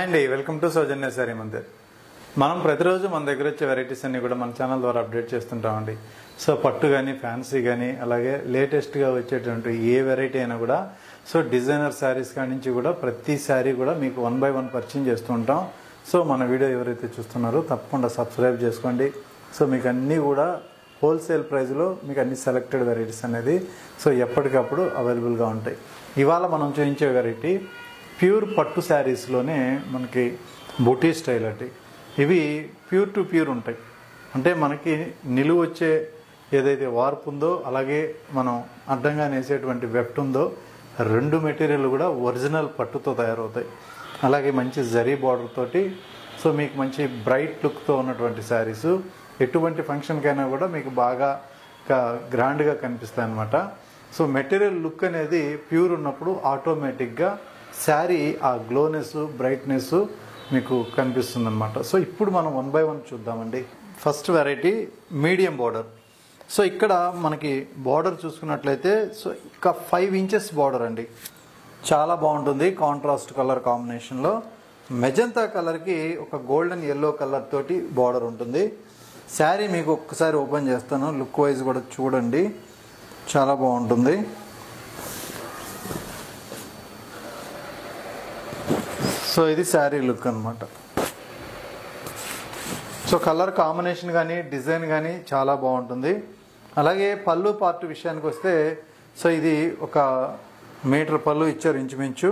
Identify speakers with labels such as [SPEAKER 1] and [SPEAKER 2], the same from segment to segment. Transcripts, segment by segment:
[SPEAKER 1] Hi అండి, welcome to Soujanya sorry Mandir. మనం ప్రతిరోజు మన దగ్గర వచ్చే వెరైటీస్ అన్ని కూడా మన ఛానల్ ద్వారా అప్డేట్ చేస్తుంటామండి. సో పట్టు కానీ ఫ్యాన్సీ కానీ అలాగే లేటెస్ట్గా వచ్చేటువంటి ఏ వెరైటీ అయినా కూడా సో డిజైనర్ శారీస్ కాడి నుంచి కూడా ప్రతి శారీ కూడా మీకు 1 by 1 పరిచయం చేస్తూ ఉంటాం. సో మన వీడియో ఎవరైతే చూస్తున్నారో తప్పకుండా సబ్స్క్రైబ్ చేసుకోండి. సో మీకు అన్నీ కూడా హోల్సేల్ ప్రైస్లో మీకు అన్ని సెలెక్టెడ్ వెరైటీస్ అనేది సో ఎప్పటికప్పుడు అవైలబుల్గా ఉంటాయి. ఇవాళ మనం చూపించే వెరైటీ ప్యూర్ పట్టు శారీస్లోనే మనకి బూటీ స్టైల్ అంటే ఇవి ప్యూర్ టు ప్యూర్ ఉంటాయి. అంటే మనకి నిలువ వచ్చే ఏదైతే వార్పు ఉందో అలాగే మనం అడ్డంగా నేసేటువంటి వెఫ్ట్ ఉందో రెండు మెటీరియల్ కూడా ఒరిజినల్ పట్టుతో తయారవుతాయి. అలాగే మంచి జరీ బార్డర్ తోటి సో మీకు మంచి బ్రైట్ లుక్తో ఉన్నటువంటి శారీస్ ఎటువంటి ఫంక్షన్కైనా కూడా మీకు బాగా గ్రాండ్గా కనిపిస్తాయి అన్నమాట. సో మెటీరియల్ లుక్ అనేది ప్యూర్ ఉన్నప్పుడు ఆటోమేటిక్గా శారీ ఆ గ్లోనెస్ బ్రైట్నెస్ మీకు కనిపిస్తుంది అనమాట. సో ఇప్పుడు మనం 1 by 1 చూద్దామండి. First variety medium border. So ఇక్కడ మనకి బార్డర్ చూసుకున్నట్లయితే సో ఇంకా 5 inches బార్డర్ అండి. చాలా బాగుంటుంది. కాంట్రాస్ట్ కలర్ కాంబినేషన్లో మెజంతా కలర్కి ఒక గోల్డెన్ ఎల్లో కలర్ తోటి బార్డర్ ఉంటుంది. శారీ మీకు ఒక్కసారి ఓపెన్ చేస్తాను, లుక్ వైజ్ కూడా చూడండి, చాలా బాగుంటుంది. సో ఇది శారీ లుక్ అనమాట. సో కలర్ కాంబినేషన్ కానీ డిజైన్ కానీ చాలా బాగుంటుంది. అలాగే పళ్ళు పార్ట్ విషయానికి వస్తే సో ఇది 1 మీటర్ పళ్ళు ఇచ్చారు ఇంచుమించు.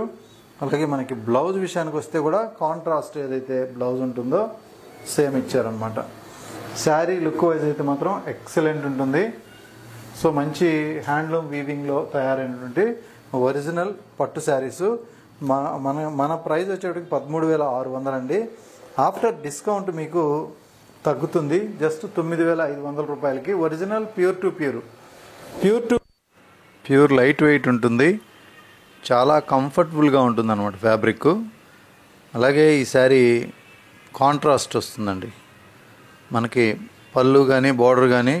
[SPEAKER 1] అలాగే మనకి బ్లౌజ్ విషయానికి వస్తే కూడా కాంట్రాస్ట్ ఏదైతే బ్లౌజ్ ఉంటుందో సేమ్ ఇచ్చారనమాట. శారీ లుక్ వైజ్ అయితే మాత్రం ఎక్సలెంట్ ఉంటుంది. సో మంచి హ్యాండ్లూమ్ వీవింగ్లో తయారైనటువంటి ఒరిజినల్ పట్టు శారీస్. మన ప్రైస్ వచ్చేటికి 13,600 అండి. ఆఫ్టర్ డిస్కౌంట్ మీకు తగ్గుతుంది, జస్ట్ 9,500 రూపాయలకి. Original pure to pure light weight ఉంటుంది, చాలా కంఫర్టబుల్గా ఉంటుంది అన్నమాట ఫ్యాబ్రిక్. అలాగే ఈ శారీ కాంట్రాస్ట్ వస్తుందండి. మనకి పళ్ళు కానీ బార్డర్ కానీ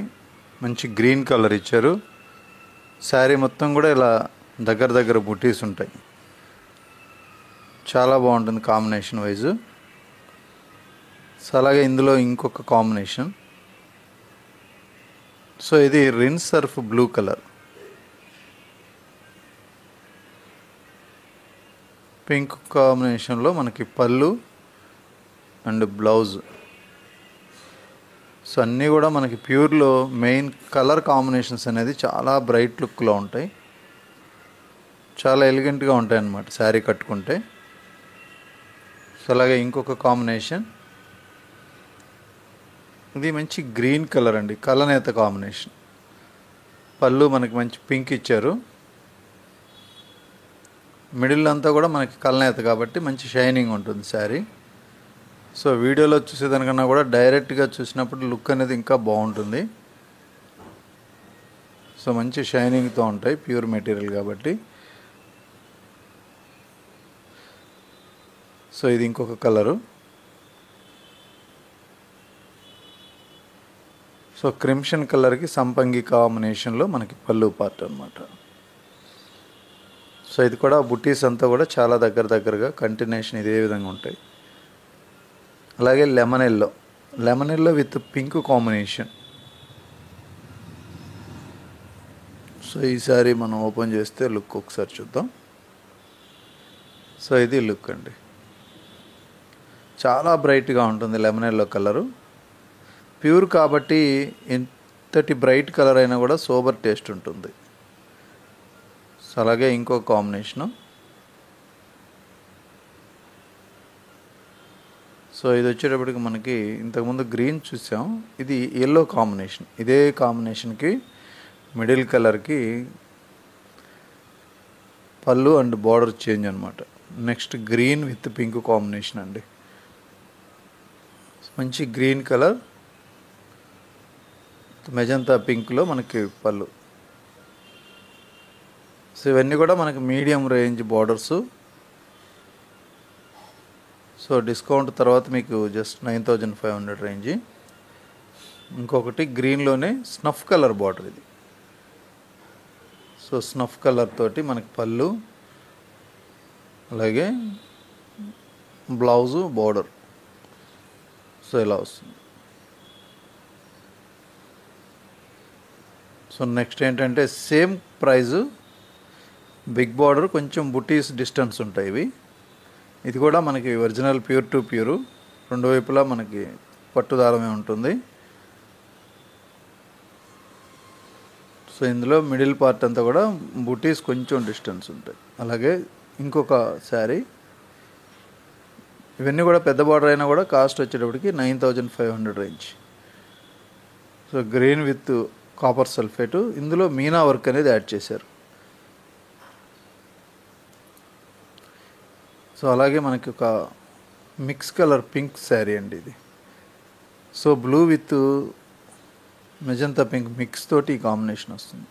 [SPEAKER 1] మంచి గ్రీన్ కలర్ ఇచ్చారు. శారీ మొత్తం కూడా ఇలా దగ్గర బుటీస్ ఉంటాయి. చాలా బాగుంటుంది కాంబినేషన్ వైజ్. సో అలాగే ఇందులో ఇంకొక కాంబినేషన్. సో ఇది Rin Surf blue colour, pink కాంబినేషన్లో మనకి పళ్ళు అండ్ బ్లౌజ్. సో అన్నీ కూడా మనకి ప్యూర్లో మెయిన్ కలర్ కాంబినేషన్స్ అనేది చాలా బ్రైట్ లుక్లో ఉంటాయి, చాలా ఎలిగెంట్గా ఉంటాయి అన్నమాట శారీ కట్టుకుంటే. సో అలాగే ఇంకొక కాంబినేషన్, ఇది మంచి గ్రీన్ కలర్ అండి, కలనేత కాంబినేషన్. పళ్ళు మనకి మంచి పింక్ ఇచ్చారు, మిడిల్ అంతా కూడా మనకి కలనేత కాబట్టి మంచి షైనింగ్ ఉంటుంది శారీ. సో వీడియోలో చూసేదానికన్నా కూడా డైరెక్ట్గా చూసినప్పుడు లుక్ అనేది ఇంకా బాగుంటుంది. సో మంచి షైనింగ్తో ఉంటాయి, ప్యూర్ మెటీరియల్ కాబట్టి. సో ఇది ఇంకొక కలరు. సో క్రిమ్షన్ కలర్కి సంపంగి కాంబినేషన్లో మనకి పళ్ళు పార్ట్ అనమాట. సో ఇది కూడా బుట్టీస్ అంతా కూడా చాలా దగ్గరగా కంటిన్యూషన్ ఇదే విధంగా ఉంటాయి. అలాగే lemon yellow with pink combination. So ఈ సారీ మనం ఓపెన్ చేస్తే లుక్ ఒకసారి చూద్దాం. సో ఇది లుక్ అండి, చాలా బ్రైట్గా ఉంటుంది. లెమన్ ఎల్లో కలరు ప్యూర్ కాబట్టి ఎంతటి బ్రైట్ కలర్ అయినా కూడా సోబర్ టేస్ట్ ఉంటుంది. సో అలాగే ఇంకో కాంబినేషను. సో ఇది వచ్చేటప్పటికి మనకి ఇంతకుముందు గ్రీన్ చూసాం, ఇది ఎల్లో కాంబినేషన్. ఇదే కాంబినేషన్కి మిడిల్ కలర్కి పళ్ళు అండ్ బార్డర్ చేంజ్ అనమాట. Next green with pink combination అండి, మంచి గ్రీన్ కలర్ మెజంతా పింక్లో మనకి పళ్ళు. సో ఇవన్నీ కూడా మనకి medium range borders. So discount తర్వాత మీకు జస్ట్ 9,500 రేంజ్. ఇంకొకటి గ్రీన్లోనే స్నఫ్ కలర్ బార్డర్ ఇది. సో స్నఫ్ కలర్ తోటి మనకి పళ్ళు, అలాగే బ్లౌజు బోర్డర్. సో ఇలా వస్తుంది. సో నెక్స్ట్ ఏంటంటే సేమ్ ప్రైజు, బిగ్ బార్డర్, కొంచెం బుటీస్ డిస్టెన్స్ ఉంటాయి ఇవి. ఇది కూడా మనకి ఒరిజినల్ ప్యూర్ టు ప్యూరు, రెండు వైపులా మనకి పట్టుదారమే ఉంటుంది. సో ఇందులో మిడిల్ పార్ట్ అంతా కూడా బుటీస్ కొంచెం డిస్టెన్స్ ఉంటాయి. అలాగే ఇంకొక శారీ, ఇవన్నీ కూడా పెద్ద బార్డర్ అయినా కూడా కాస్ట్ వచ్చేటప్పటికి 9500 range. So green with copper sulphate, ఇందులో మీనా వర్క్ అనేది యాడ్ చేశారు. సో అలాగే మనకి ఒక మిక్స్ కలర్ పింక్ శారీ అండి ఇది. So blue with magenta pink mix తోటి ఈ కాంబినేషన్ వస్తుంది.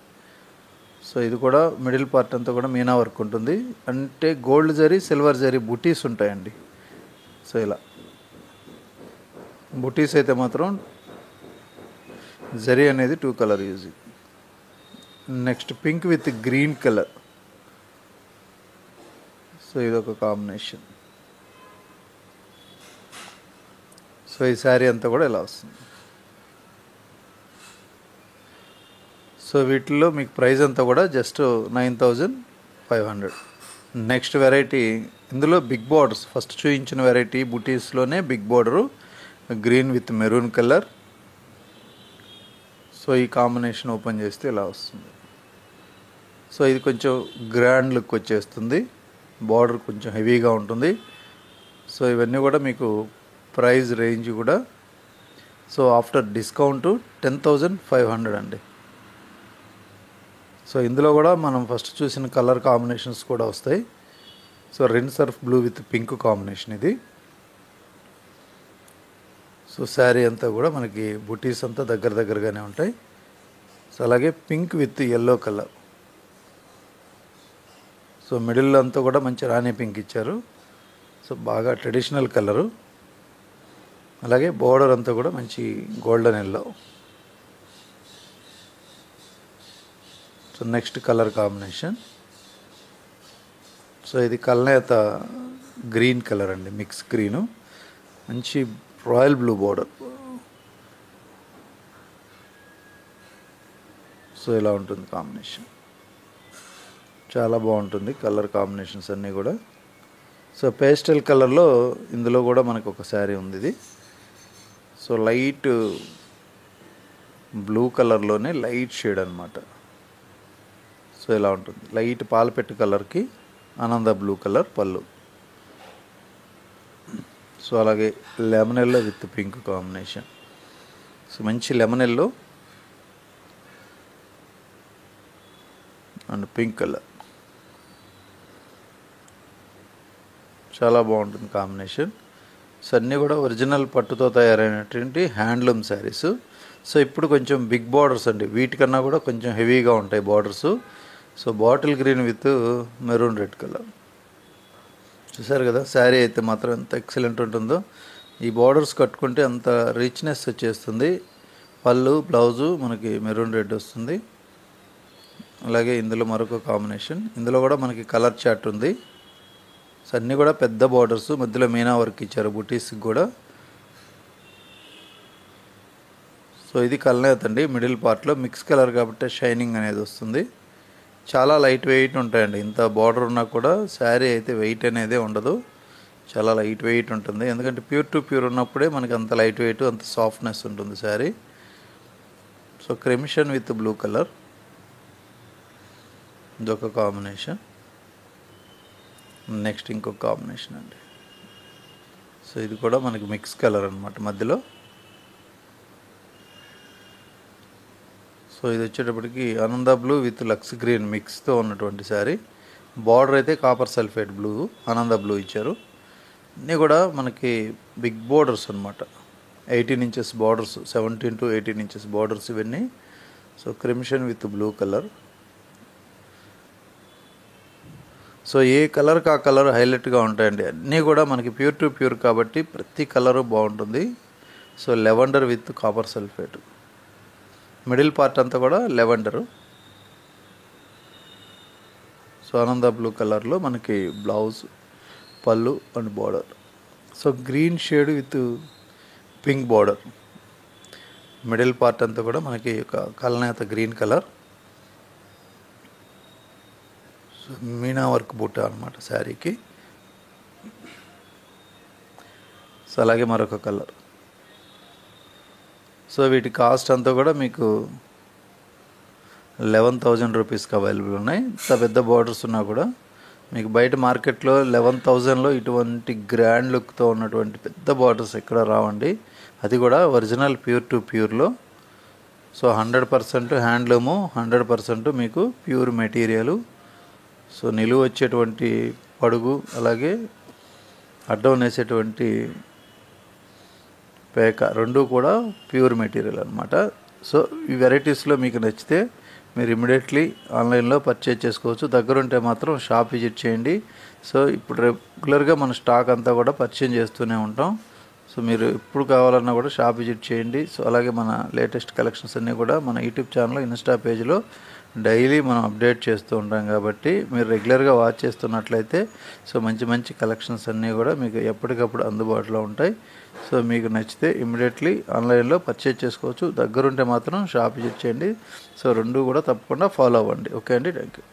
[SPEAKER 1] సో ఇది కూడా మిడిల్ పార్ట్ అంతా కూడా మీనా వర్క్ ఉంటుంది. అంటే గోల్డ్ జరీ, సిల్వర్ జరీ బుటీస్ ఉంటాయండి. సో ఇలా బుటీస్ అయితే మాత్రం జరీ అనేది 2 colour use. Next pink with green colour. So ఇదొక కాంబినేషన్. సో ఈ శారీ అంతా కూడా ఇలా వస్తుంది. సో వీటిల్లో మీకు ప్రైస్ అంతా కూడా జస్ట్ 9500. నెక్స్ట్ వెరైటీ, ఇందులో బిగ్ బార్డర్స్, ఫస్ట్ చూపించిన వెరైటీ బుటీస్లోనే big border, green with maroon colour. So ఈ కాంబినేషన్ ఓపెన్ చేస్తే ఇలా వస్తుంది. సో ఇది కొంచెం గ్రాండ్ లుక్ వచ్చేస్తుంది, బార్డర్ కొంచెం హెవీగా ఉంటుంది. సో ఇవన్నీ కూడా మీకు ప్రైస్ రేంజ్ కూడా సో ఆఫ్టర్ డిస్కౌంట్ 10500 అండి. సో ఇందులో కూడా మనం ఫస్ట్ చూసిన కలర్ కాంబినేషన్స్ కూడా వస్తాయి. So red Surf blue with pink combination ఇది. సో శారీ అంతా కూడా మనకి బుటీస్ అంతా దగ్గరగానే ఉంటాయి. సో అలాగే pink with yellow colour. So middle అంతా కూడా మంచి రాణి పింక్ ఇచ్చారు. సో బాగా ట్రెడిషనల్ కలరు. అలాగే బోర్డర్ అంతా కూడా మంచి golden yellow. So next colour combination. So ఇది కల్నేత గ్రీన్ కలర్ అండి, మిక్స్ గ్రీను, మంచి రాయల్ బ్లూ బోర్డర్. సో ఇలా ఉంటుంది కాంబినేషన్, చాలా బాగుంటుంది కలర్ కాంబినేషన్స్ అన్నీ కూడా. సో పేస్టల్ కలర్లో ఇందులో కూడా మనకు ఒక శారీ ఉంది ఇది. సో లైట్ బ్లూ కలర్లోనే లైట్ షేడ్ అనమాట. సో ఇలా ఉంటుంది, లైట్ పాలపెట్టు కలర్కి ఆనంద బ్లూ కలర్ పళ్ళు. సో అలాగే lemon yellow with pink combination. So మంచి lemon yellow and pink colour, చాలా బాగుంటుంది కాంబినేషన్. సో అన్నీ కూడా ఒరిజినల్ పట్టుతో తయారైనటువంటి హ్యాండ్లూమ్ శారీస్. సో ఇప్పుడు కొంచెం బిగ్ బార్డర్స్ అండి, వీటికన్నా కూడా కొంచెం హెవీగా ఉంటాయి borders. So bottle green with maroon red colour. చూసారు కదా శారీ అయితే మాత్రం ఎంత ఎక్సలెంట్ ఉంటుందో. ఈ బార్డర్స్ కట్టుకుంటే అంత రిచ్నెస్ వచ్చేస్తుంది. పళ్ళు బ్లౌజు మనకి మెరూన్ రెడ్ వస్తుంది. అలాగే ఇందులో మరొక కాంబినేషన్, ఇందులో కూడా మనకి కలర్ చార్ట్ ఉంది. సో అన్నీ కూడా పెద్ద బార్డర్స్, మధ్యలో మీనా వర్క్ ఇచ్చారు బుటీస్కి కూడా. సో ఇది కల్నేత్ అండి, మిడిల్ పార్ట్లో మిక్స్ కలర్ కాబట్టి షైనింగ్ అనేది వస్తుంది. చాలా లైట్ వెయిట్ ఉంటాయండి, ఇంత బార్డర్ ఉన్నా కూడా శారీ అయితే వెయిట్ అనేది ఉండదు, చాలా లైట్ వెయిట్ ఉంటుంది. ఎందుకంటే ప్యూర్ టు ప్యూర్ ఉన్నప్పుడే మనకి అంత లైట్ వెయిట్, అంత సాఫ్ట్నెస్ ఉంటుంది sari. So crimson with blue colour ఇదొక కాంబినేషన్. నెక్స్ట్ ఇంకొక కాంబినేషన్ అండి. సో ఇది కూడా మనకి మిక్స్ కలర్ అనమాట మధ్యలో. సో ఇది వచ్చేటప్పటికి ఆనంద బ్లూ విత్ లక్స్ గ్రీన్ మిక్స్తో ఉన్నటువంటి శారీ. బార్డర్ అయితే కాపర్ సల్ఫేట్ బ్లూ, ఆనంద బ్లూ ఇచ్చారు. అన్నీ కూడా మనకి బిగ్ బార్డర్స్ అనమాట, 18 inches borders, 17 to 18 inches borders ఇవన్నీ. So crimson with blue colour. So ఏ కలర్కి ఆ కలర్ హైలైట్గా ఉంటాయండి. అన్నీ కూడా మనకి ప్యూర్ టు ప్యూర్ కాబట్టి ప్రతి కలరు బాగుంటుంది. So lavender with copper sulphate, middle part అంతా కూడా లెవెండరు. సో ఆనంద బ్లూ కలర్లో మనకి బ్లౌజ్, పళ్ళు and border. So green shade with pink border, middle part అంతా కూడా మనకి ఒక కలనేత గ్రీన్ కలర్. సో మీనా వర్క్ బూట అనమాట శారీకి. సో అలాగే మరొక కలర్. సో వీటి కాస్ట్ అంతా కూడా మీకు 11,000 రూపీస్కి అవైలబుల్ ఉన్నాయి. ఇంత పెద్ద బార్డర్స్ ఉన్నా కూడా మీకు బయట మార్కెట్లో 11,000లో ఇటువంటి గ్రాండ్ లుక్తో ఉన్నటువంటి పెద్ద బార్డర్స్ ఎక్కడ రావండి. అది కూడా ఒరిజినల్ ప్యూర్ టు ప్యూర్లో. సో 100% హ్యాండ్లూము, 100% మీకు ప్యూర్ మెటీరియలు. సో నిలువ వచ్చేటువంటి పడుగు, అలాగే అడ్డం వేసేటువంటి పేక రెండు కూడా ప్యూర్ మెటీరియల్ అనమాట. సో ఈ వెరైటీస్లో మీకు నచ్చితే మీరు ఇమీడియట్లీ ఆన్లైన్లో పర్చేజ్ చేసుకోవచ్చు. దగ్గరుంటే మాత్రం షాప్ విజిట్ చేయండి. సో ఇప్పుడు రెగ్యులర్గా మన స్టాక్ అంతా కూడా పర్చేజ్ చేస్తూనే ఉంటాం. సో మీరు ఎప్పుడు కావాలన్నా కూడా షాప్ విజిట్ చేయండి. సో అలాగే మన లేటెస్ట్ కలెక్షన్స్ అన్నీ కూడా మన యూట్యూబ్ ఛానల్, ఇన్స్టా పేజ్లో డైలీ మనం అప్డేట్ చేస్తూ ఉంటాం కాబట్టి మీరు రెగ్యులర్గా వాచ్ చేస్తున్నట్లయితే సో మంచి మంచి కలెక్షన్స్ అన్నీ కూడా మీకు ఎప్పటికప్పుడు అందుబాటులో ఉంటాయి. సో మీకు నచ్చితే ఇమ్మీడియట్లీ ఆన్లైన్లో పర్చేజ్ చేసుకోవచ్చు. దగ్గరుంటే మాత్రం షాప్ విజిట్ చేయండి. సో రెండు కూడా తప్పకుండా ఫాలో అవ్వండి. ఓకే అండి, థ్యాంక్ యూ.